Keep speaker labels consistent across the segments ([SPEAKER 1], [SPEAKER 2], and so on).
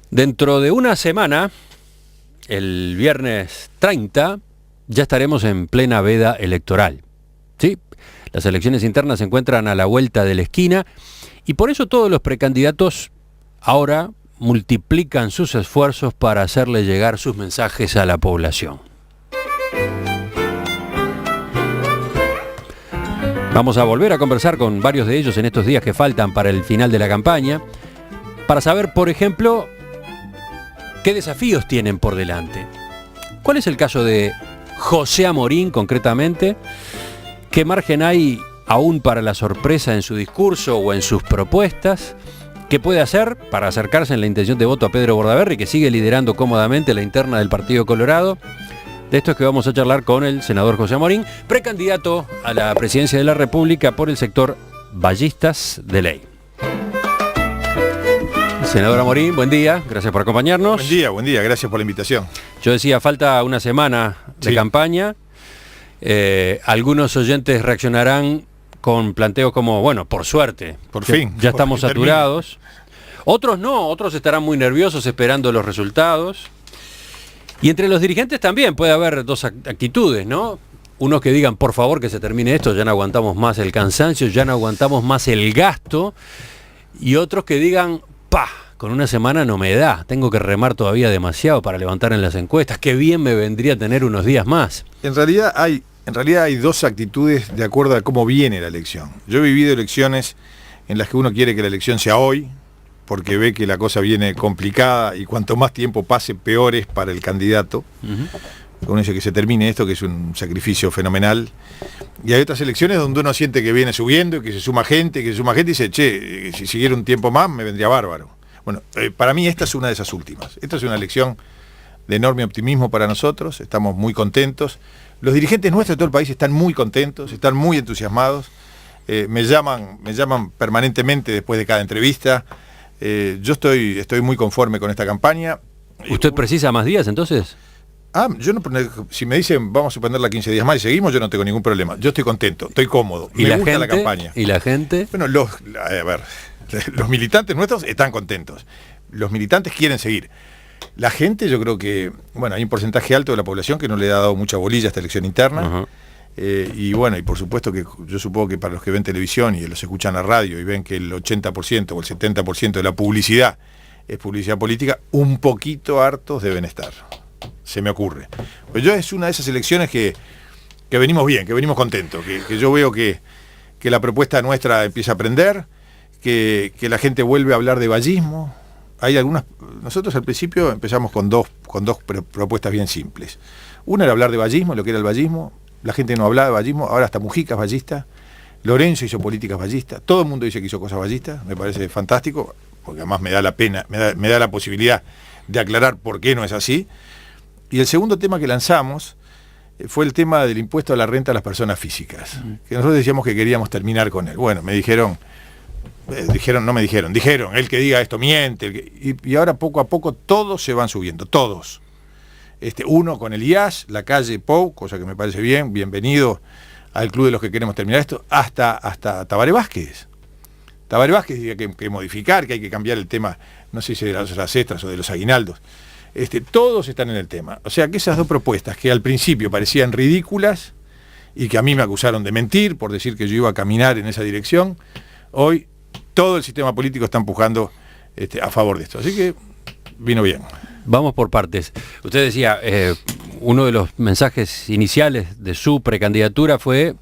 [SPEAKER 1] Dentro de una semana, el viernes 30, ya estaremos en plena veda electoral. ¿Sí? Las elecciones internas se encuentran a la vuelta de la esquina y por eso todos los precandidatos ahora multiplican sus esfuerzos para hacerle llegar sus mensajes a la población. Vamos a volver a conversar con varios de ellos en estos días que faltan para el final de la campaña, para saber, por ejemplo, qué desafíos tienen por delante. ¿Cuál es el caso de José Amorín, concretamente? ¿Qué margen hay aún para la sorpresa en su discurso o en sus propuestas? ¿Qué puede hacer para acercarse en la intención de voto a Pedro Bordaberry, que sigue liderando cómodamente la interna del Partido Colorado? De esto es que vamos a charlar con el senador José Amorín, precandidato a la presidencia de la República por el sector Vallistas de Ley. Senador Amorín, buen día, gracias por acompañarnos.
[SPEAKER 2] Buen día, gracias por la invitación.
[SPEAKER 1] Yo decía, falta una semana de campaña. Algunos oyentes reaccionarán con planteos como, bueno, por suerte,
[SPEAKER 2] por fin,
[SPEAKER 1] ya estamos saturados. Otros no, otros estarán muy nerviosos esperando los resultados. Y entre los dirigentes también puede haber dos actitudes, ¿no? Unos que digan, por favor, que se termine esto, ya no aguantamos más el cansancio, ya no aguantamos más el gasto. Y otros que digan, con una semana no me da, tengo que remar todavía demasiado para levantar en las encuestas, qué bien me vendría tener unos días más.
[SPEAKER 2] En realidad hay dos actitudes de acuerdo a cómo viene la elección. Yo he vivido elecciones en las que uno quiere que la elección sea hoy, porque ve que la cosa viene complicada y cuanto más tiempo pase, peor es para el candidato. Uno dice que se termine esto, que es un sacrificio fenomenal. Y hay otras elecciones donde uno siente que viene subiendo, y que se suma gente, y dice, che, si siguiera un tiempo más me vendría bárbaro. Bueno, para mí esta es una de esas últimas. Esta es una elección de enorme optimismo para nosotros, estamos muy contentos. Los dirigentes nuestros de todo el país están muy contentos, están muy entusiasmados. Me llaman permanentemente después de cada entrevista. Yo estoy muy conforme con esta campaña.
[SPEAKER 1] ¿Usted precisa más días entonces?
[SPEAKER 2] Yo no, si me dicen vamos a suspenderla 15 días más y seguimos, yo no tengo ningún problema. Yo estoy contento, estoy cómodo.
[SPEAKER 1] Me gusta la campaña. ¿Y la gente?
[SPEAKER 2] Bueno, los militantes nuestros están contentos. Los militantes quieren seguir. La gente, yo creo que, bueno, hay un porcentaje alto de la población que no le ha dado mucha bolilla a esta elección interna. Y bueno, y por supuesto que yo supongo que para los que ven televisión y los escuchan a radio y ven que el 80% o el 70% de la publicidad es publicidad política, un poquito hartos deben estar. Se me ocurre. Pues yo es una de esas elecciones que venimos bien, que venimos contentos, que yo veo que la propuesta nuestra empieza a aprender, que la gente vuelve a hablar de vallismo. Hay algunas. Nosotros al principio empezamos con dos propuestas bien simples. Una era hablar de vallismo, lo que era el vallismo. La gente no hablaba de vallismo, ahora hasta Mujica es vallista. Lorenzo hizo políticas vallistas. Todo el mundo dice que hizo cosas vallistas. Me parece fantástico, porque además me da la pena, me da la posibilidad de aclarar por qué no es así. Y el segundo tema que lanzamos fue el tema del impuesto a la renta a las personas físicas, que nosotros decíamos que queríamos terminar con él. Bueno, dijeron, el que diga esto miente, y ahora poco a poco todos se van subiendo, todos. Uno con el IAS, la calle Pou, cosa que me parece bien, bienvenido al club de los que queremos terminar esto, hasta Tabaré Vázquez. Tabaré Vázquez dice que hay que modificar, que hay que cambiar el tema, no sé si de las horas extras o de los aguinaldos. Todos están en el tema. O sea que esas dos propuestas que al principio parecían ridículas y que a mí me acusaron de mentir por decir que yo iba a caminar en esa dirección, hoy todo el sistema político está empujando a favor de esto. Así que vino bien.
[SPEAKER 1] Vamos por partes. Usted decía, uno de los mensajes iniciales de su precandidatura fue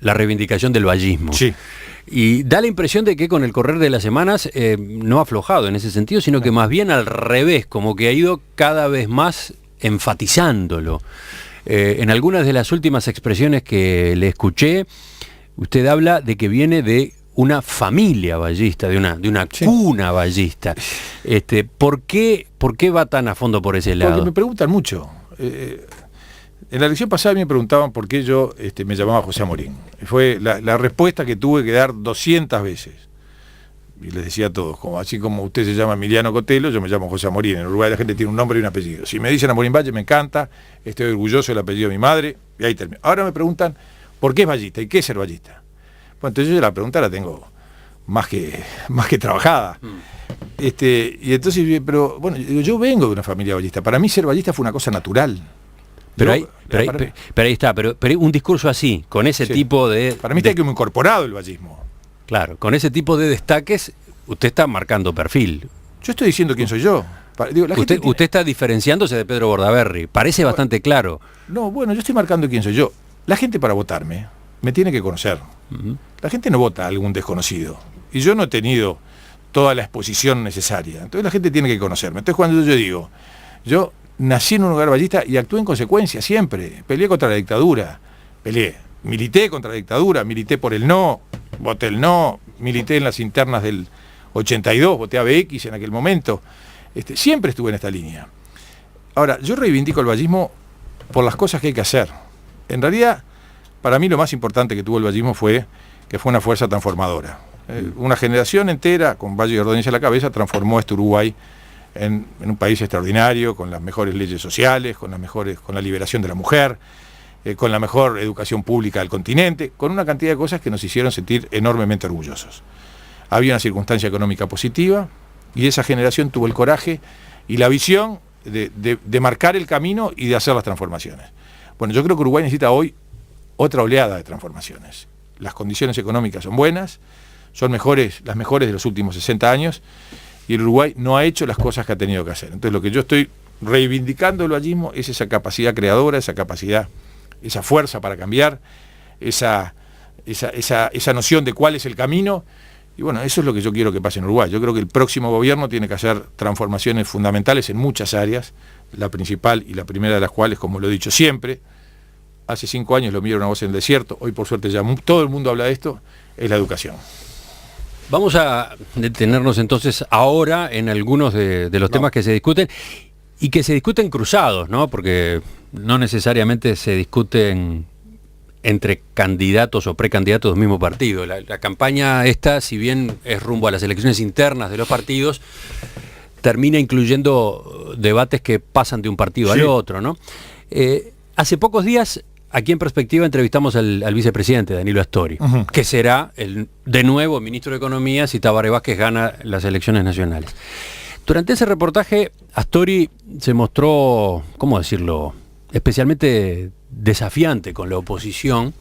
[SPEAKER 1] la reivindicación del vallismo.
[SPEAKER 2] Sí.
[SPEAKER 1] Y da la impresión de que con el correr de las semanas no ha aflojado en ese sentido, sino que más bien al revés, como que ha ido cada vez más enfatizándolo. En algunas de las últimas expresiones que le escuché, usted habla de que viene de una familia vallista, de una cuna vallista. ¿Por qué va tan a fondo por ese lado?
[SPEAKER 2] Porque me preguntan mucho. En la elección pasada me preguntaban por qué yo me llamaba José Amorín. Fue la respuesta que tuve que dar 200 veces. Y les decía a todos, así como usted se llama Emiliano Cotelo, yo me llamo José Amorín. En Uruguay la gente tiene un nombre y un apellido. Si me dicen Amorín Valle, me encanta, estoy orgulloso del apellido de mi madre, y ahí termino. Ahora me preguntan, ¿por qué es vallista? ¿Y qué es ser vallista? Bueno, entonces yo la pregunta la tengo más que trabajada. Y entonces, pero bueno, yo vengo de una familia ballista. Para mí ser ballista fue una cosa natural.
[SPEAKER 1] Pero ahí está, pero un discurso así, con ese tipo de...
[SPEAKER 2] Para mí está como incorporado el ballismo.
[SPEAKER 1] Claro, con ese tipo de destaques, usted está marcando perfil.
[SPEAKER 2] Yo estoy diciendo quién soy yo. Digo,
[SPEAKER 1] usted está diferenciándose de Pedro Bordaberry, parece bastante claro.
[SPEAKER 2] No, bueno, yo estoy marcando quién soy yo. La gente para votarme me tiene que conocer. La gente no vota a algún desconocido. Y yo no he tenido toda la exposición necesaria. Entonces la gente tiene que conocerme. Entonces cuando yo digo, yo nací en un lugar ballista y actué en consecuencia siempre. Peleé contra la dictadura. Milité contra la dictadura, milité por el no, voté el no, milité en las internas del 82, voté a BX en aquel momento. Siempre estuve en esta línea. Ahora, yo reivindico el ballismo por las cosas que hay que hacer. En realidad, para mí lo más importante que tuvo el ballismo fue que fue una fuerza transformadora. Una generación entera, con Valle y Ordóñez a la cabeza, transformó este Uruguay en un país extraordinario, con las mejores leyes sociales, con la liberación de la mujer, con la mejor educación pública del continente, con una cantidad de cosas que nos hicieron sentir enormemente orgullosos. Había una circunstancia económica positiva y esa generación tuvo el coraje y la visión de marcar el camino y de hacer las transformaciones. Bueno, yo creo que Uruguay necesita hoy otra oleada de transformaciones. Las condiciones económicas son buenas, son las mejores de los últimos 60 años, y el Uruguay no ha hecho las cosas que ha tenido que hacer. Entonces lo que yo estoy reivindicando del ballismo es esa capacidad creadora, esa capacidad, esa fuerza para cambiar, esa noción de cuál es el camino. Y bueno, eso es lo que yo quiero que pase en Uruguay. Yo creo que el próximo gobierno tiene que hacer transformaciones fundamentales en muchas áreas, la principal y la primera de las cuales, como lo he dicho siempre, hace 5 años lo mío era una voz en el desierto, hoy por suerte ya todo el mundo habla de esto, es la educación.
[SPEAKER 1] Vamos a detenernos entonces ahora en algunos de los temas que se discuten y que se discuten cruzados, ¿no? Porque no necesariamente se discuten entre candidatos o precandidatos del mismo partido. La campaña esta, si bien es rumbo a las elecciones internas de los partidos, termina incluyendo debates que pasan de un partido al otro, ¿no? Hace pocos días, aquí en Perspectiva, entrevistamos al vicepresidente, Danilo Astori, que será de nuevo ministro de Economía si Tabaré Vázquez gana las elecciones nacionales. Durante ese reportaje, Astori se mostró, ¿cómo decirlo?, especialmente desafiante con la oposición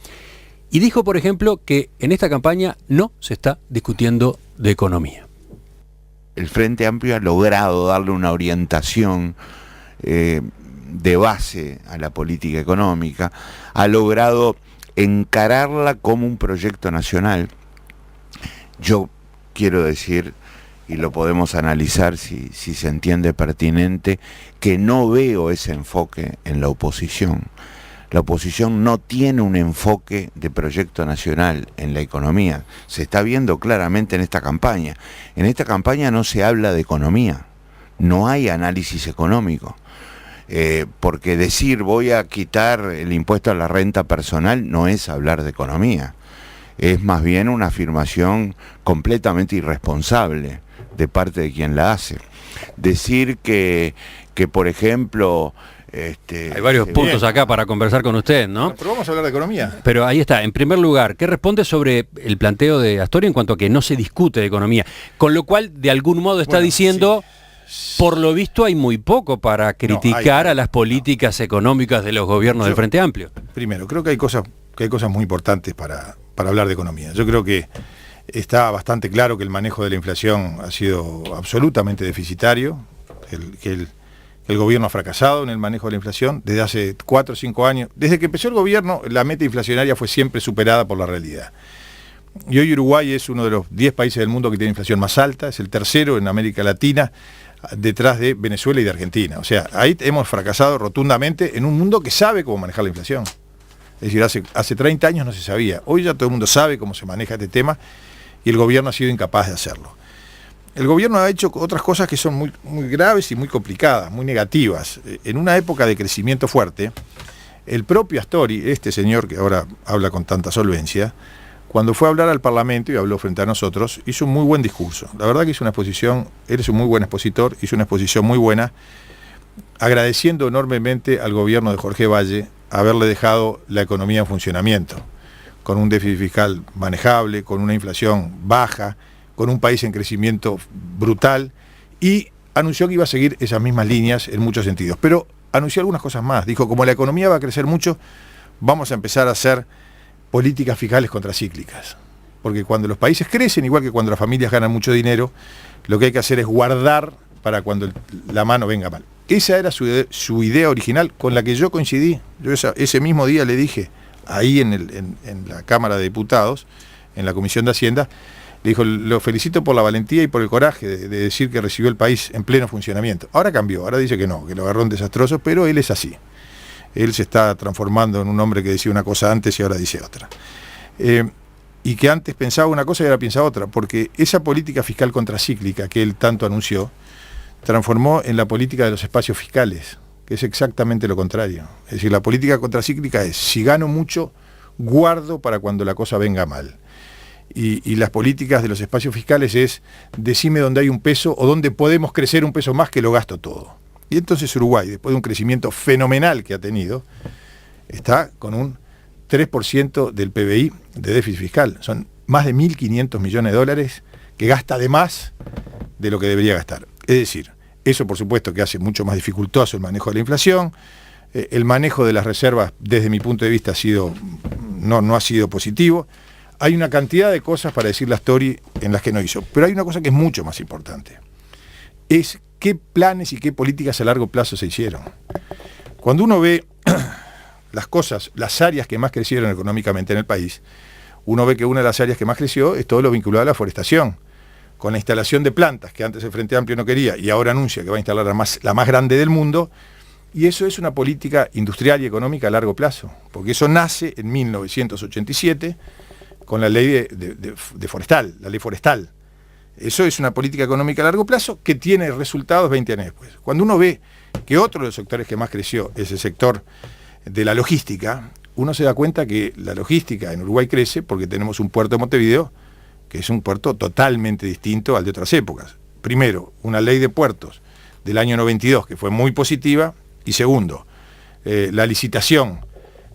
[SPEAKER 1] y dijo, por ejemplo, que en esta campaña no se está discutiendo de economía.
[SPEAKER 3] El Frente Amplio ha logrado darle una orientación de base a la política económica, ha logrado encararla como un proyecto nacional. Yo quiero decir, y lo podemos analizar si se entiende pertinente, que no veo ese enfoque en la oposición. La oposición no tiene un enfoque de proyecto nacional en la economía. Se está viendo claramente en esta campaña. En esta campaña no se habla de economía, no hay análisis económico. Porque decir voy a quitar el impuesto a la renta personal no es hablar de economía. Es más bien una afirmación completamente irresponsable de parte de quien la hace. Decir que por ejemplo...
[SPEAKER 1] Hay varios puntos acá para conversar con usted, ¿no?
[SPEAKER 2] Pero vamos a hablar de economía.
[SPEAKER 1] Pero ahí está, en primer lugar, ¿qué responde sobre el planteo de Astori en cuanto a que no se discute de economía? Con lo cual, de algún modo está diciendo, por lo visto hay muy poco para criticar a las políticas económicas de los gobiernos del Frente Amplio.
[SPEAKER 2] Primero, creo que hay cosas muy importantes para hablar de economía. Yo creo que está bastante claro que el manejo de la inflación ha sido absolutamente deficitario, el gobierno ha fracasado en el manejo de la inflación desde hace 4 o 5 años. Desde que empezó el gobierno, la meta inflacionaria fue siempre superada por la realidad. Y hoy Uruguay es uno de los 10 países del mundo que tiene inflación más alta, es el tercero en América Latina, detrás de Venezuela y de Argentina. O sea, ahí hemos fracasado rotundamente en un mundo que sabe cómo manejar la inflación. Es decir, hace 30 años no se sabía. Hoy ya todo el mundo sabe cómo se maneja este tema y el gobierno ha sido incapaz de hacerlo. El gobierno ha hecho otras cosas que son muy, muy graves y muy complicadas, muy negativas. En una época de crecimiento fuerte, el propio Astori, este señor que ahora habla con tanta solvencia, cuando fue a hablar al Parlamento y habló frente a nosotros, hizo un muy buen discurso. La verdad que hizo una exposición, él es un muy buen expositor, hizo una exposición muy buena, agradeciendo enormemente al gobierno de Jorge Valle haberle dejado la economía en funcionamiento, con un déficit fiscal manejable, con una inflación baja, con un país en crecimiento brutal y anunció que iba a seguir esas mismas líneas en muchos sentidos. Pero anunció algunas cosas más. Dijo, como la economía va a crecer mucho, vamos a empezar a hacer políticas fiscales contracíclicas. Porque cuando los países crecen, igual que cuando las familias ganan mucho dinero, lo que hay que hacer es guardar para cuando la mano venga mal. Esa era su idea original, con la que yo coincidí. Yo ese mismo día le dije, ahí en la Cámara de Diputados, en la Comisión de Hacienda, le dijo, lo felicito por la valentía y por el coraje de decir que recibió el país en pleno funcionamiento. Ahora cambió, ahora dice que no, que lo agarró en desastroso, pero él es así. Él se está transformando en un hombre que decía una cosa antes y ahora dice otra. Y que antes pensaba una cosa y ahora piensa otra, porque esa política fiscal contracíclica que él tanto anunció, transformó en la política de los espacios fiscales, que es exactamente lo contrario. Es decir, la política contracíclica es, si gano mucho, guardo para cuando la cosa venga mal. Y las políticas de los espacios fiscales es, decime dónde hay un peso o dónde podemos crecer un peso más que lo gasto todo. Y entonces Uruguay, después de un crecimiento fenomenal que ha tenido, está con un 3% del PBI de déficit fiscal. Son más de 1.500 millones de dólares que gasta de más de lo que debería gastar. Es decir, eso por supuesto que hace mucho más dificultoso el manejo de la inflación. El manejo de las reservas, desde mi punto de vista, no ha sido positivo. Hay una cantidad de cosas para decir la story en las que no hizo. Pero hay una cosa que es mucho más importante. Es qué planes y qué políticas a largo plazo se hicieron. Cuando uno ve las cosas, las áreas que más crecieron económicamente en el país, uno ve que una de las áreas que más creció es todo lo vinculado a la forestación. Con la instalación de plantas, que antes el Frente Amplio no quería, y ahora anuncia que va a instalar la más grande del mundo, y eso es una política industrial y económica a largo plazo, porque eso nace en 1987 con la ley de forestal, la ley forestal. Eso es una política económica a largo plazo que tiene resultados 20 años después. Cuando uno ve que otro de los sectores que más creció es el sector de la logística, uno se da cuenta que la logística en Uruguay crece porque tenemos un puerto de Montevideo que es un puerto totalmente distinto al de otras épocas. Primero, una ley de puertos del año 92 que fue muy positiva, y segundo, la licitación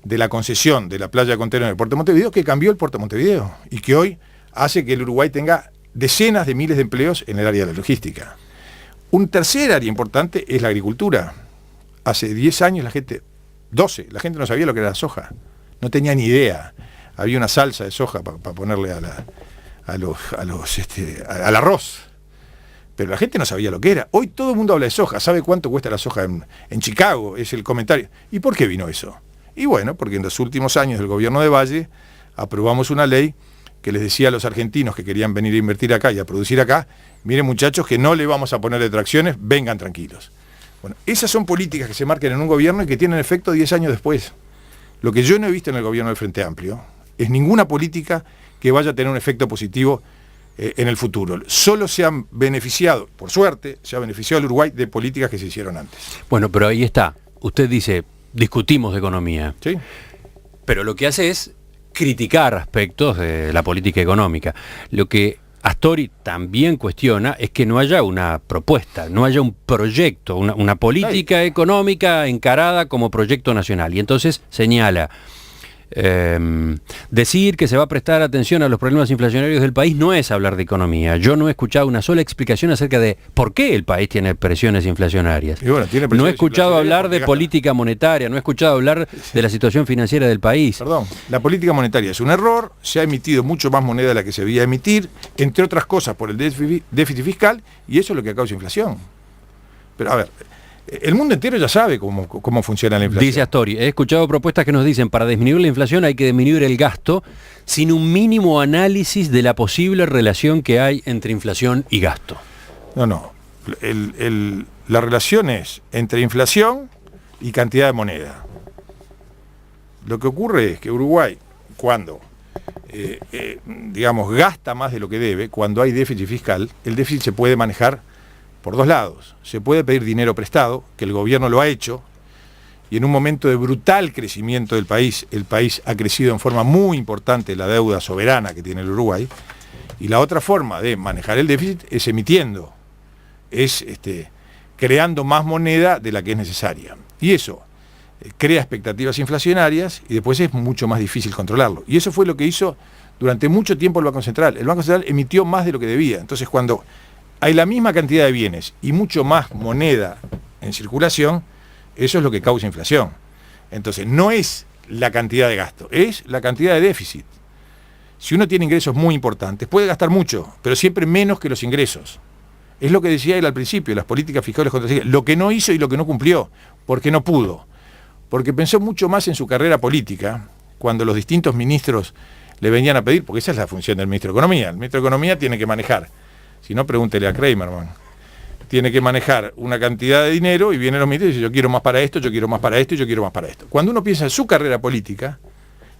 [SPEAKER 2] de la concesión de la playa de contenedores del puerto de Montevideo, que cambió el puerto de Montevideo y que hoy hace que el Uruguay tenga decenas de miles de empleos en el área de la logística. Un tercer área importante es la agricultura. Hace 10 años la gente no sabía lo que era la soja, no tenía ni idea. Había una salsa de soja para ponerle al arroz, pero la gente no sabía lo que era. Hoy todo el mundo habla de soja, sabe cuánto cuesta la soja en Chicago, es el comentario. ¿Y por qué vino eso? Y bueno, porque en los últimos años del gobierno de Valle aprobamos una ley que les decía a los argentinos que querían venir a invertir acá y a producir acá, miren muchachos que no le vamos a poner detracciones, vengan tranquilos. Bueno, esas son políticas que se marcan en un gobierno y que tienen efecto 10 años después. Lo que yo no he visto en el gobierno del Frente Amplio es ninguna política que vaya a tener un efecto positivo en el futuro. Solo se han beneficiado, por suerte, se ha beneficiado el Uruguay de políticas que se hicieron antes.
[SPEAKER 1] Bueno, pero ahí está. Usted dice, discutimos de economía.
[SPEAKER 2] ¿Sí?
[SPEAKER 1] Pero lo que hace es criticar aspectos de la política económica. Lo que Astori también cuestiona es que no haya una propuesta, no haya un proyecto, una política económica encarada como proyecto nacional. Y entonces señala, decir que se va a prestar atención a los problemas inflacionarios del país no es hablar de economía. Yo no he escuchado una sola explicación acerca de por qué el país tiene presiones inflacionarias.
[SPEAKER 2] Bueno,
[SPEAKER 1] no he escuchado hablar de política monetaria, no he escuchado hablar de la situación financiera del país.
[SPEAKER 2] Perdón, la política monetaria es un error, se ha emitido mucho más moneda de la que se debía emitir, entre otras cosas por el déficit fiscal, y eso es lo que causa inflación. Pero a ver, el mundo entero ya sabe cómo funciona la inflación.
[SPEAKER 1] Dice Astori, he escuchado propuestas que nos dicen para disminuir la inflación hay que disminuir el gasto sin un mínimo análisis de la posible relación que hay entre inflación y gasto.
[SPEAKER 2] No. La relación es entre inflación y cantidad de moneda. Lo que ocurre es que Uruguay, cuando gasta más de lo que debe, cuando hay déficit fiscal, el déficit se puede manejar por dos lados. Se puede pedir dinero prestado, que el gobierno lo ha hecho, y en un momento de brutal crecimiento del país, el país ha crecido en forma muy importante la deuda soberana que tiene el Uruguay, y la otra forma de manejar el déficit es emitiendo, es creando más moneda de la que es necesaria. Y eso crea expectativas inflacionarias y después es mucho más difícil controlarlo. Y eso fue lo que hizo durante mucho tiempo el Banco Central. El Banco Central emitió más de lo que debía. Entonces, cuando hay la misma cantidad de bienes y mucho más moneda en circulación, eso es lo que causa inflación. Entonces, no es la cantidad de gasto, es la cantidad de déficit. Si uno tiene ingresos muy importantes, puede gastar mucho, pero siempre menos que los ingresos. Es lo que decía él al principio, las políticas fiscales contracíclicas, lo que no hizo y lo que no cumplió, porque no pudo. Porque pensó mucho más en su carrera política, cuando los distintos ministros le venían a pedir, porque esa es la función del ministro de Economía. El ministro de Economía tiene que manejar, si no, pregúntele a Kramerman, tiene que manejar una cantidad de dinero y vienen los ministros y dicen, yo quiero más para esto, yo quiero más para esto y yo quiero más para esto. Cuando uno piensa en su carrera política,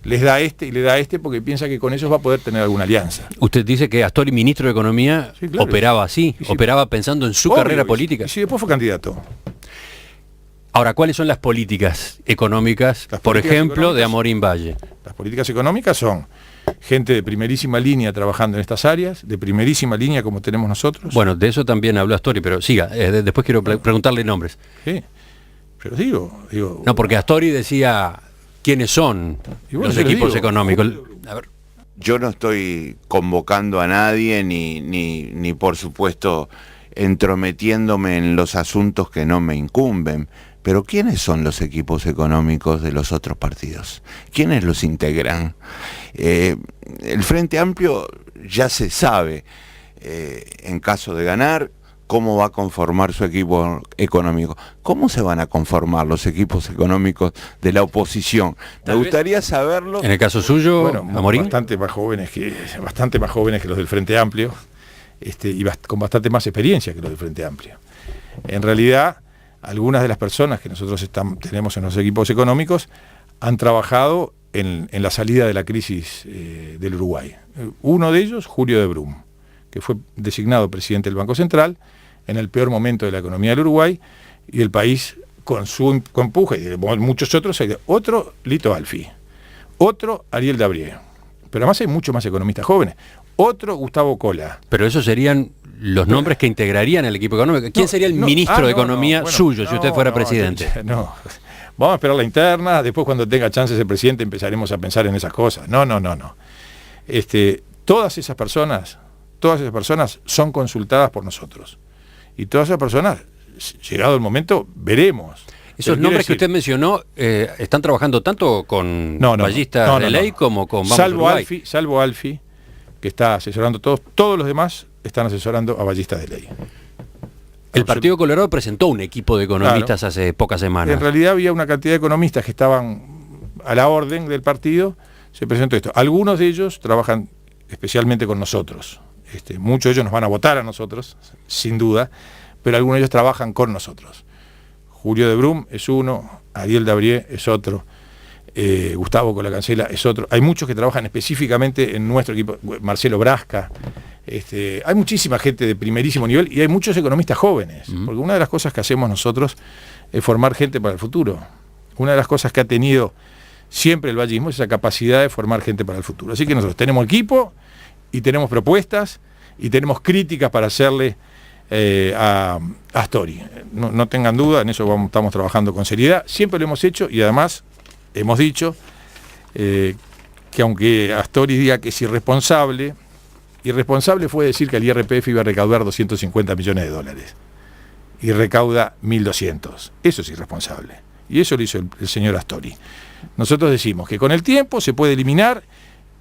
[SPEAKER 2] les da este y le da este porque piensa que con ellos va a poder tener alguna alianza.
[SPEAKER 1] Usted dice que Astori, ministro de Economía, sí, claro, operaba así, sí, operaba pensando en su carrera política.
[SPEAKER 2] Y si después fue candidato.
[SPEAKER 1] Ahora, ¿cuáles son las políticas económicas, por ejemplo, de Amorín Valle?
[SPEAKER 2] Las políticas económicas son gente de primerísima línea trabajando en estas áreas, de primerísima línea como tenemos nosotros.
[SPEAKER 1] Bueno, de eso también habló Astori, pero siga, después quiero preguntarle nombres.
[SPEAKER 2] Sí, pero digo...
[SPEAKER 1] No, porque Astori decía quiénes son los equipos económicos. A ver.
[SPEAKER 3] Yo no estoy convocando a nadie ni por supuesto entrometiéndome en los asuntos que no me incumben, pero ¿quiénes son los equipos económicos de los otros partidos? ¿Quiénes los integran? El Frente Amplio ya se sabe, en caso de ganar, cómo va a conformar su equipo económico. ¿Cómo se van a conformar los equipos económicos de la oposición? Me gustaría saberlo.
[SPEAKER 1] En el caso suyo,
[SPEAKER 2] bueno,
[SPEAKER 1] Amorín.
[SPEAKER 2] Bastante más jóvenes que los del Frente Amplio, y con bastante más experiencia que los del Frente Amplio. En realidad, algunas de las personas que nosotros tenemos en los equipos económicos han trabajado en la salida de la crisis del Uruguay. Uno de ellos, Julio de Brum, que fue designado presidente del Banco Central en el peor momento de la economía del Uruguay, y el país con su empuje, y muchos otros, otro Lito Alfi, otro Ariel Dabrié, pero además hay muchos más economistas jóvenes, otro Gustavo Cola.
[SPEAKER 1] Pero esos serían los nombres que integrarían el equipo económico. ¿Quién sería el ministro de Economía suyo si usted fuera presidente?
[SPEAKER 2] No, vamos a esperar la interna, después cuando tenga chances el presidente empezaremos a pensar en esas cosas. No. Todas esas personas son consultadas por nosotros. Y todas esas personas, llegado el momento, veremos.
[SPEAKER 1] Esos nombres que usted mencionó están trabajando tanto con Ballistas de Ley como con Vamos Uruguay.
[SPEAKER 2] Salvo Alfi, que está asesorando todos los demás están asesorando a Ballistas de Ley.
[SPEAKER 1] El Partido Colorado presentó un equipo de economistas hace pocas semanas.
[SPEAKER 2] En realidad había una cantidad de economistas que estaban a la orden del partido, se presentó esto. Algunos de ellos trabajan especialmente con nosotros. Muchos de ellos nos van a votar a nosotros, sin duda, pero algunos de ellos trabajan con nosotros. Julio de Brum es uno, Ariel Dabrié es otro, Gustavo Cola Cancela es otro. Hay muchos que trabajan específicamente en nuestro equipo, Marcelo Brasca. Hay muchísima gente de primerísimo nivel y hay muchos economistas jóvenes, porque una de las cosas que hacemos nosotros es formar gente para el futuro. Una de las cosas que ha tenido siempre el vallismo es esa capacidad de formar gente para el futuro. Así que nosotros tenemos equipo y tenemos propuestas y tenemos críticas para hacerle a Astori. No tengan duda, en eso estamos trabajando con seriedad. Siempre lo hemos hecho y además hemos dicho que aunque Astori diga que es irresponsable fue decir que el IRPF iba a recaudar 250 millones de dólares y recauda 1.200. Eso es irresponsable. Y eso lo hizo el señor Astori. Nosotros decimos que con el tiempo se puede eliminar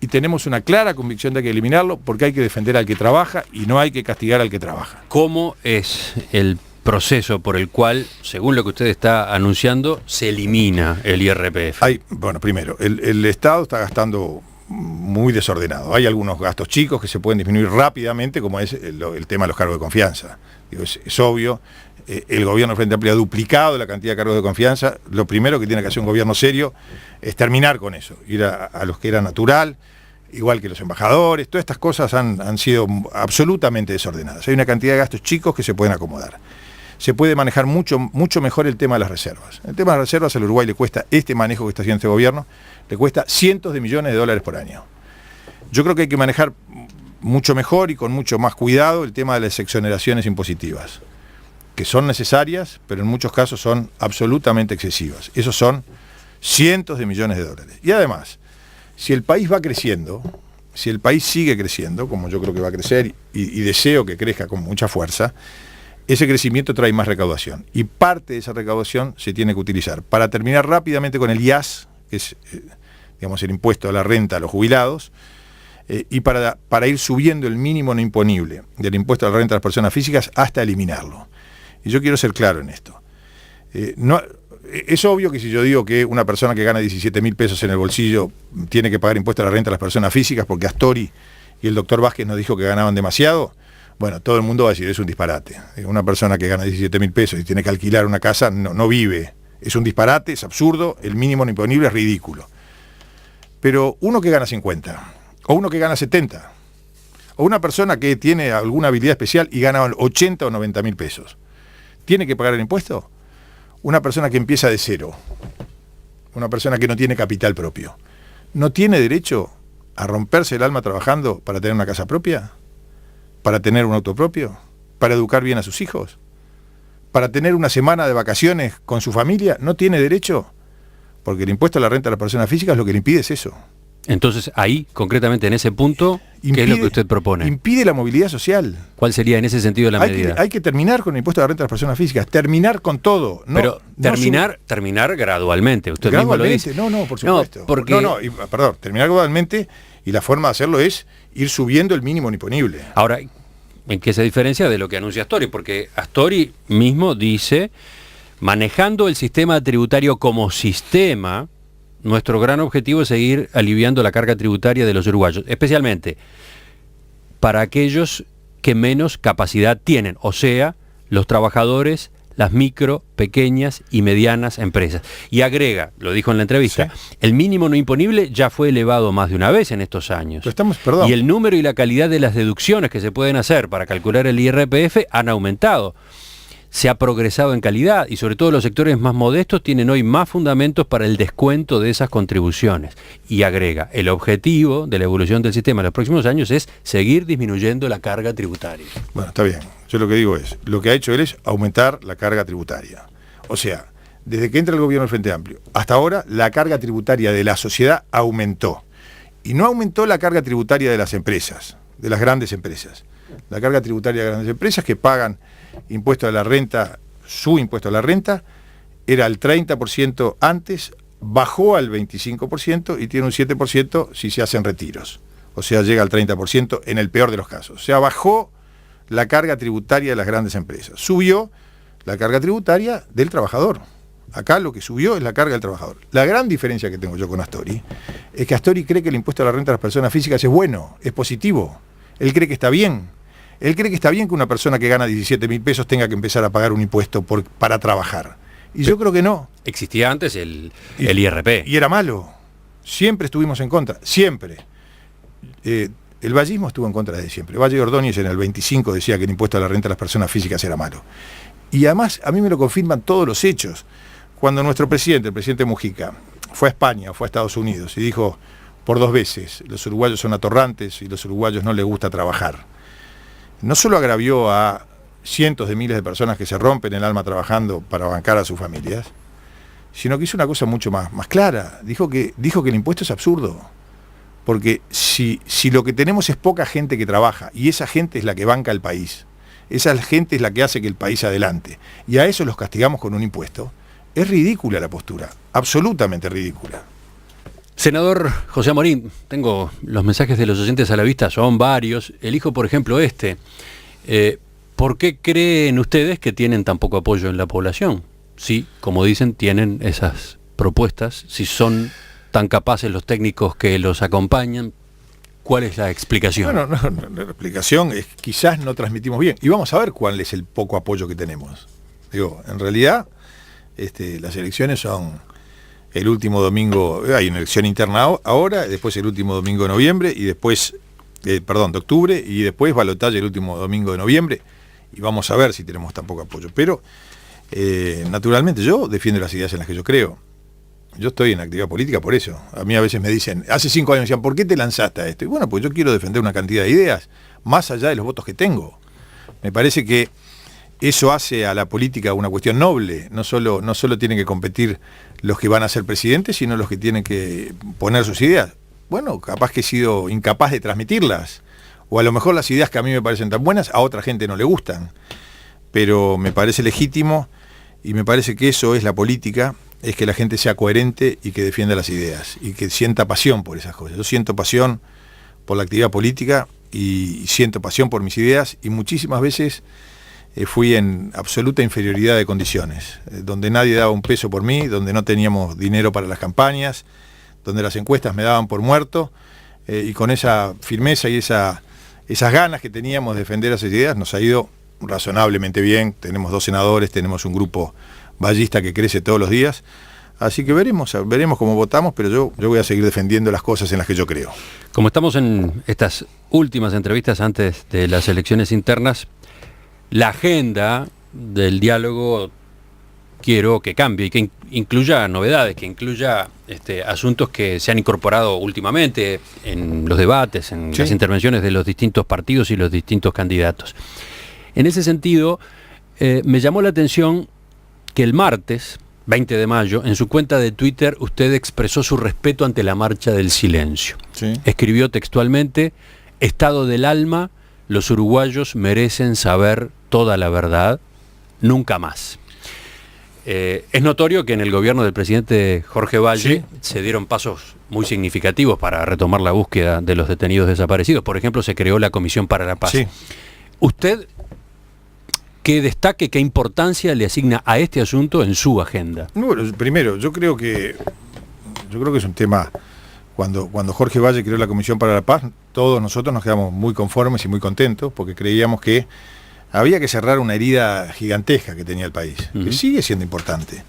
[SPEAKER 2] y tenemos una clara convicción de que hay que eliminarlo porque hay que defender al que trabaja y no hay que castigar al que trabaja.
[SPEAKER 1] ¿Cómo es el proceso por el cual, según lo que usted está anunciando, se elimina el IRPF?
[SPEAKER 2] Bueno, primero, el Estado está gastando muy desordenado. Hay algunos gastos chicos que se pueden disminuir rápidamente, como es el tema de los cargos de confianza. Es obvio, el gobierno Frente Amplio ha duplicado la cantidad de cargos de confianza. Lo primero que tiene que hacer un gobierno serio es terminar con eso, ir a los que era natural, igual que los embajadores. Todas estas cosas han sido absolutamente desordenadas. Hay una cantidad de gastos chicos que se pueden acomodar. Se puede manejar mucho mejor el tema de las reservas. El tema de las reservas al Uruguay le cuesta, este manejo que está haciendo este gobierno, le cuesta cientos de millones de dólares por año. Yo creo que hay que manejar mucho mejor y con mucho más cuidado el tema de las exoneraciones impositivas, que son necesarias, pero en muchos casos son absolutamente excesivas. Esos son cientos de millones de dólares. Y además, si el país va creciendo, si el país sigue creciendo, como yo creo que va a crecer, y deseo que crezca con mucha fuerza, ese crecimiento trae más recaudación. Y parte de esa recaudación se tiene que utilizar para terminar rápidamente con el IAS, que es digamos, el impuesto a la renta a los jubilados, y para ir subiendo el mínimo no imponible del impuesto a la renta a las personas físicas hasta eliminarlo. Y yo quiero ser claro en esto. Es obvio que si yo digo que una persona que gana 17.000 pesos en el bolsillo tiene que pagar impuesto a la renta a las personas físicas porque Astori y el doctor Vázquez nos dijo que ganaban demasiado, bueno, todo el mundo va a decir, es un disparate. Una persona que gana 17.000 pesos y tiene que alquilar una casa no vive. Es un disparate, es absurdo, el mínimo no imponible es ridículo. Pero uno que gana 50, o uno que gana 70, o una persona que tiene alguna habilidad especial y gana 80 o 90.000 pesos, ¿tiene que pagar el impuesto? Una persona que empieza de cero, una persona que no tiene capital propio, ¿no tiene derecho a romperse el alma trabajando para tener una casa propia? ¿Para tener un auto propio? ¿Para educar bien a sus hijos? ¿Para tener una semana de vacaciones con su familia? ¿No tiene derecho? Porque el impuesto a la renta de las personas físicas lo que le impide es eso.
[SPEAKER 1] Entonces, ahí, concretamente en ese punto, ¿qué es lo que usted propone?
[SPEAKER 2] Impide la movilidad social.
[SPEAKER 1] ¿Cuál sería en ese sentido la medida?
[SPEAKER 2] Hay que terminar con el impuesto a la renta de las personas físicas, terminar con todo.
[SPEAKER 1] Pero terminar gradualmente, usted mismo lo dice.
[SPEAKER 2] No, por supuesto. Perdón, terminar gradualmente, y la forma de hacerlo es ir subiendo el mínimo imponible.
[SPEAKER 1] Ahora, ¿en qué se diferencia de lo que anuncia Astori? Porque Astori mismo dice, manejando el sistema tributario como sistema, nuestro gran objetivo es seguir aliviando la carga tributaria de los uruguayos, especialmente para aquellos que menos capacidad tienen, o sea, los trabajadores, las micro, pequeñas y medianas empresas. Y agrega, lo dijo en la entrevista, sí, el mínimo no imponible ya fue elevado más de una vez en estos años. Y el número y la calidad de las deducciones que se pueden hacer para calcular el IRPF han aumentado. Se ha progresado en calidad y sobre todo los sectores más modestos tienen hoy más fundamentos para el descuento de esas contribuciones. Y agrega, el objetivo de la evolución del sistema en los próximos años es seguir disminuyendo la carga tributaria.
[SPEAKER 2] Bueno, está bien. Yo lo que digo es, lo que ha hecho él es aumentar la carga tributaria. O sea, desde que entra el gobierno del Frente Amplio hasta ahora, la carga tributaria de la sociedad aumentó. Y no aumentó la carga tributaria de las empresas, de las grandes empresas. La carga tributaria de las grandes empresas que pagan impuesto a la renta, su impuesto a la renta, era el 30% antes, bajó al 25% y tiene un 7% si se hacen retiros. O sea, llega al 30% en el peor de los casos. O sea, bajó la carga tributaria de las grandes empresas. Subió la carga tributaria del trabajador. Acá lo que subió es la carga del trabajador. La gran diferencia que tengo yo con Astori es que Astori cree que el impuesto a la renta de las personas físicas es bueno, es positivo. Él cree que está bien. Él cree que está bien que una persona que gana 17.000 pesos tenga que empezar a pagar un impuesto para trabajar. Y yo creo que no.
[SPEAKER 1] Existía antes el IRP.
[SPEAKER 2] Y era malo. Siempre estuvimos en contra. Siempre. El vallismo estuvo en contra desde siempre. Valle Ordóñez en el 25 decía que el impuesto a la renta de las personas físicas era malo. Y además a mí me lo confirman todos los hechos. Cuando nuestro presidente, el presidente Mujica, fue a España, fue a Estados Unidos y dijo por 2 veces, los uruguayos son atorrantes y los uruguayos no les gusta trabajar. No solo agravió a cientos de miles de personas que se rompen el alma trabajando para bancar a sus familias, sino que hizo una cosa mucho más clara. Dijo que el impuesto es absurdo. Porque si lo que tenemos es poca gente que trabaja, y esa gente es la que banca el país, esa gente es la que hace que el país adelante, y a eso los castigamos con un impuesto, es ridícula la postura, absolutamente ridícula.
[SPEAKER 1] Senador José Amorín, tengo los mensajes de los oyentes a la vista, son varios. Elijo, por ejemplo, este. ¿Por qué creen ustedes que tienen tan poco apoyo en la población? Si, como dicen, tienen esas propuestas, si son tan capaces los técnicos que los acompañan, ¿cuál es la explicación?
[SPEAKER 2] Bueno, la explicación es quizás no transmitimos bien. Y vamos a ver cuál es el poco apoyo que tenemos. Digo, en realidad, las elecciones son... El último domingo, hay una elección interna ahora, después el último domingo de noviembre, y después, de octubre, y después balotaje el último domingo de noviembre, y vamos a ver si tenemos tan poco apoyo. Pero, naturalmente, yo defiendo las ideas en las que yo creo. Yo estoy en actividad política por eso. A mí a veces me dicen, hace 5 años me decían, ¿por qué te lanzaste a esto? Y bueno, pues yo quiero defender una cantidad de ideas, más allá de los votos que tengo. Me parece que eso hace a la política una cuestión noble. No solo tienen que competir los que van a ser presidentes, sino los que tienen que poner sus ideas. bueno, capaz que he sido incapaz de transmitirlas. O a lo mejor las ideas que a mí me parecen tan buenas, a otra gente no le gustan. Pero me parece legítimo y me parece que eso es la política, es que la gente sea coherente y que defienda las ideas y que sienta pasión por esas cosas. Yo siento pasión por la actividad política y siento pasión por mis ideas y muchísimas veces fui en absoluta inferioridad de condiciones, donde nadie daba un peso por mí, donde no teníamos dinero para las campañas, donde las encuestas me daban por muerto, y con esa firmeza y esas ganas que teníamos de defender esas ideas nos ha ido razonablemente bien. Tenemos 2 senadores, tenemos un grupo vallista que crece todos los días, así que veremos cómo votamos, pero yo voy a seguir defendiendo las cosas en las que yo creo.
[SPEAKER 1] Como estamos en estas últimas entrevistas antes de las elecciones internas, la agenda del diálogo quiero que cambie y que incluya novedades, que incluya asuntos que se han incorporado últimamente en los debates, en las intervenciones de los distintos partidos y los distintos candidatos. En ese sentido, me llamó la atención que el martes, 20 de mayo, en su cuenta de Twitter, usted expresó su respeto ante la marcha del silencio. Sí. Escribió textualmente: estado del alma, los uruguayos merecen saber toda la verdad, nunca más. Es notorio que en el gobierno del presidente Jorge Valle se dieron pasos muy significativos para retomar la búsqueda de los detenidos desaparecidos. Por ejemplo, se creó la Comisión para la Paz. Sí. ¿Usted qué destaque, qué importancia le asigna a este asunto en su agenda?
[SPEAKER 2] Bueno, primero, yo creo que es un tema. Cuando Jorge Valle creó la Comisión para la Paz, todos nosotros nos quedamos muy conformes y muy contentos porque creíamos que había que cerrar una herida gigantesca que tenía el país, que sigue siendo importante.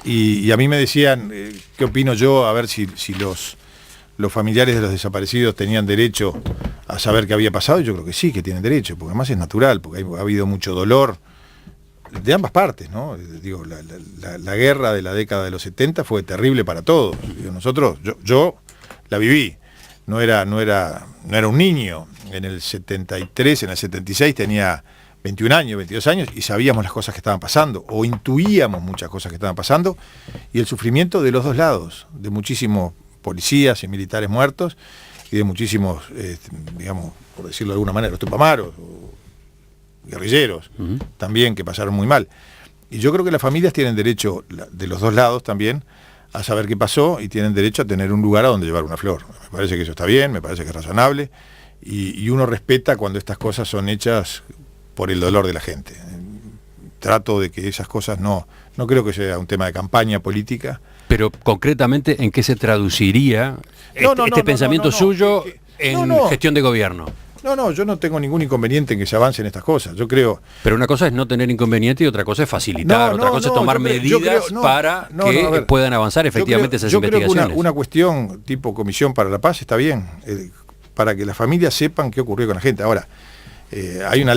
[SPEAKER 2] Y a mí me decían, ¿qué opino yo? A ver si los familiares de los desaparecidos tenían derecho a saber qué había pasado. Y yo creo que sí, que tienen derecho, porque además es natural, porque ha habido mucho dolor de ambas partes, ¿no? Digo, la guerra de la década de los 70 fue terrible para todos. Digo, yo la viví, no era un niño. En el 73, en el 76 tenía 21 años, 22 años, y sabíamos las cosas que estaban pasando, o intuíamos muchas cosas que estaban pasando, y el sufrimiento de los dos lados, de muchísimos policías y militares muertos, y de muchísimos, digamos, por decirlo de alguna manera, los tupamaros, o guerrilleros, también, que pasaron muy mal. Y yo creo que las familias tienen derecho, de los dos lados también, a saber qué pasó, y tienen derecho a tener un lugar a donde llevar una flor. Me parece que eso está bien, me parece que es razonable, y uno respeta cuando estas cosas son hechas por el dolor de la gente. Trato de que esas cosas no creo que sea un tema de campaña política.
[SPEAKER 1] Pero concretamente, ¿en qué se traduciría este pensamiento suyo en gestión de gobierno?
[SPEAKER 2] Yo no tengo ningún inconveniente en que se avance en estas cosas. Yo creo.
[SPEAKER 1] Pero una cosa es no tener inconveniente y otra cosa es facilitar, otra cosa es tomar medidas para que puedan avanzar efectivamente esas investigaciones.
[SPEAKER 2] Yo creo que una cuestión tipo Comisión para la Paz está bien, para que las familias sepan qué ocurrió con la gente. Ahora, hay una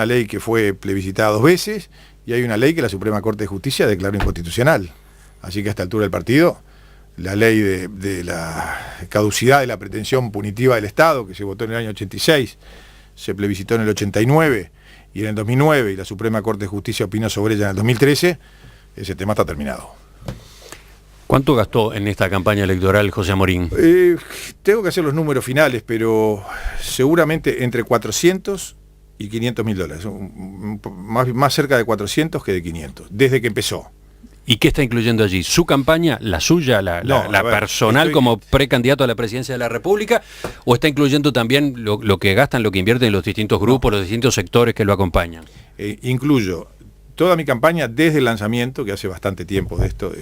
[SPEAKER 2] ley que fue plebiscitada 2 veces y hay una ley que la Suprema Corte de Justicia declaró inconstitucional. Así que a esta altura del partido, la ley de la caducidad de la pretensión punitiva del Estado, que se votó en el año 86, se plebiscitó en el 89 y en el 2009, y la Suprema Corte de Justicia opinó sobre ella en el 2013, ese tema está terminado.
[SPEAKER 1] ¿Cuánto gastó en esta campaña electoral José Amorín?
[SPEAKER 2] Tengo que hacer los números finales, pero seguramente entre 400 y 500 mil dólares. Más cerca de 400 que de 500, desde que empezó.
[SPEAKER 1] ¿Y qué está incluyendo allí? ¿Su campaña, la suya, la personal como precandidato a la presidencia de la República? ¿O está incluyendo también lo que gastan, lo que invierten los distintos grupos, los distintos sectores que lo acompañan?
[SPEAKER 2] Incluyo toda mi campaña desde el lanzamiento, que hace bastante tiempo de esto,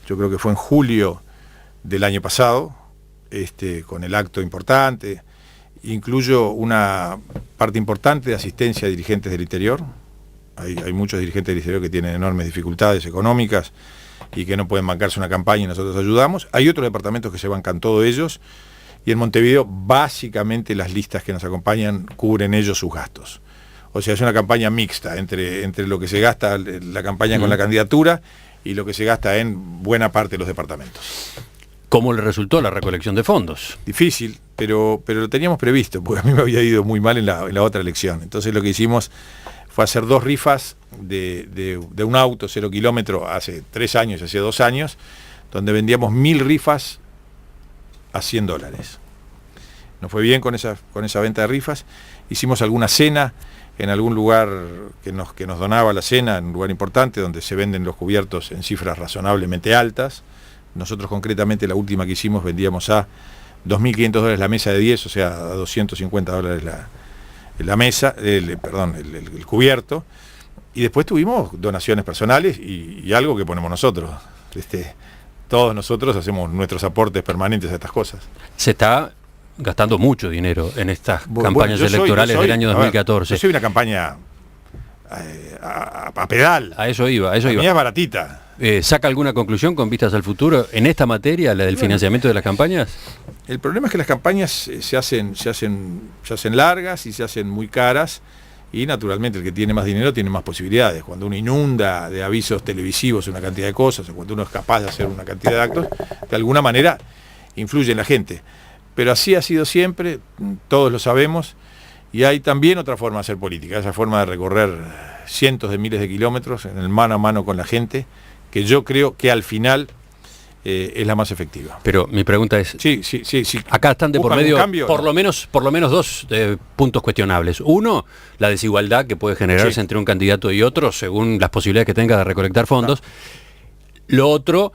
[SPEAKER 2] yo creo que fue en julio del año pasado, con el acto importante. Incluyo una parte importante de asistencia a dirigentes del interior. Hay muchos dirigentes del interior que tienen enormes dificultades económicas y que no pueden bancarse una campaña y nosotros ayudamos. Hay otros departamentos que se bancan todos ellos, y en Montevideo básicamente las listas que nos acompañan cubren ellos sus gastos. O sea, es una campaña mixta entre lo que se gasta la campaña con la candidatura y lo que se gasta en buena parte de los departamentos.
[SPEAKER 1] ¿Cómo le resultó la recolección de fondos?
[SPEAKER 2] Difícil, pero lo teníamos previsto, porque a mí me había ido muy mal en la otra elección. Entonces lo que hicimos fue hacer 2 rifas de un auto 0 kilómetro hace 3 años, hace 2 años, donde vendíamos 1000 rifas a $100. Nos fue bien con esa venta de rifas. Hicimos alguna cena en algún lugar que nos donaba la cena, en un lugar importante donde se venden los cubiertos en cifras razonablemente altas. Nosotros concretamente la última que hicimos vendíamos a $2.500 la mesa de 10, o sea, a $250 la mesa, el cubierto. Y después tuvimos donaciones personales y algo que ponemos nosotros. Todos nosotros hacemos nuestros aportes permanentes a estas cosas.
[SPEAKER 1] Se está gastando mucho dinero en estas campañas electorales del año 2014.
[SPEAKER 2] Yo soy una campaña a pedal.
[SPEAKER 1] A eso iba.
[SPEAKER 2] La mía es baratita.
[SPEAKER 1] ¿Saca alguna conclusión con vistas al futuro en esta materia, la del financiamiento de las campañas?
[SPEAKER 2] El problema es que las campañas se hacen largas y se hacen muy caras, y naturalmente el que tiene más dinero tiene más posibilidades. Cuando uno inunda de avisos televisivos una cantidad de cosas, o cuando uno es capaz de hacer una cantidad de actos, de alguna manera influye en la gente. Pero así ha sido siempre, todos lo sabemos, y hay también otra forma de hacer política, esa forma de recorrer cientos de miles de kilómetros en el mano a mano con la gente, que yo creo que al final es la más efectiva.
[SPEAKER 1] Pero mi pregunta es,
[SPEAKER 2] sí.
[SPEAKER 1] acá están de por medio
[SPEAKER 2] cambio,
[SPEAKER 1] por lo menos dos puntos cuestionables. Uno, la desigualdad que puede generarse entre un candidato y otro según las posibilidades que tenga de recolectar fondos. Lo otro,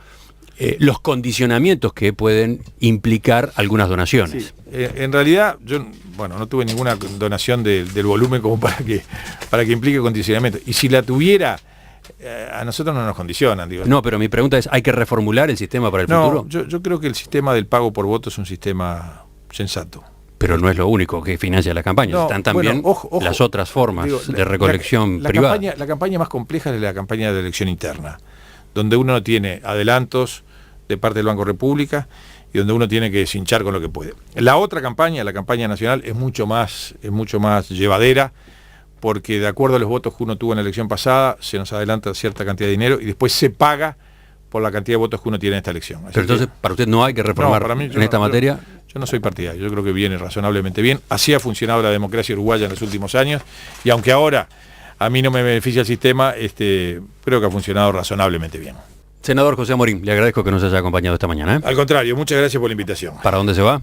[SPEAKER 1] los condicionamientos que pueden implicar algunas donaciones.
[SPEAKER 2] Sí. En realidad, yo no tuve ninguna donación del volumen como para que implique condicionamiento. Y si la tuviera, a nosotros no nos condicionan. Digo.
[SPEAKER 1] No, pero mi pregunta es, ¿hay que reformular el sistema para el futuro?
[SPEAKER 2] Yo creo que el sistema del pago por voto es un sistema sensato.
[SPEAKER 1] Pero no es lo único que financia la campaña. Están también las otras formas de recolección privada.
[SPEAKER 2] La campaña más compleja es la campaña de elección interna, donde uno no tiene adelantos de parte del Banco República y donde uno tiene que cinchar con lo que puede. La otra campaña, la campaña nacional, es mucho más llevadera, porque de acuerdo a los votos que uno tuvo en la elección pasada, se nos adelanta cierta cantidad de dinero y después se paga por la cantidad de votos que uno tiene en esta elección.
[SPEAKER 1] Pero entonces, ¿para usted no hay que reformar en esta materia?
[SPEAKER 2] Yo no soy partidario, yo creo que viene razonablemente bien. Así ha funcionado la democracia uruguaya en los últimos años, y aunque ahora a mí no me beneficia el sistema, creo que ha funcionado razonablemente bien.
[SPEAKER 1] Senador José Amorín, le agradezco que nos haya acompañado esta mañana.
[SPEAKER 2] Al contrario, muchas gracias por la invitación.
[SPEAKER 1] ¿Para dónde se va?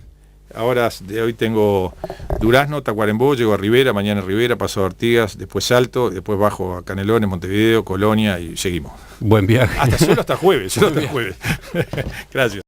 [SPEAKER 2] Ahora, de hoy tengo Durazno, Tacuarembó, llego a Rivera, mañana Rivera, paso a Artigas, después Salto, después bajo a Canelones, Montevideo, Colonia y seguimos.
[SPEAKER 1] Buen viaje.
[SPEAKER 2] Hasta jueves. Gracias.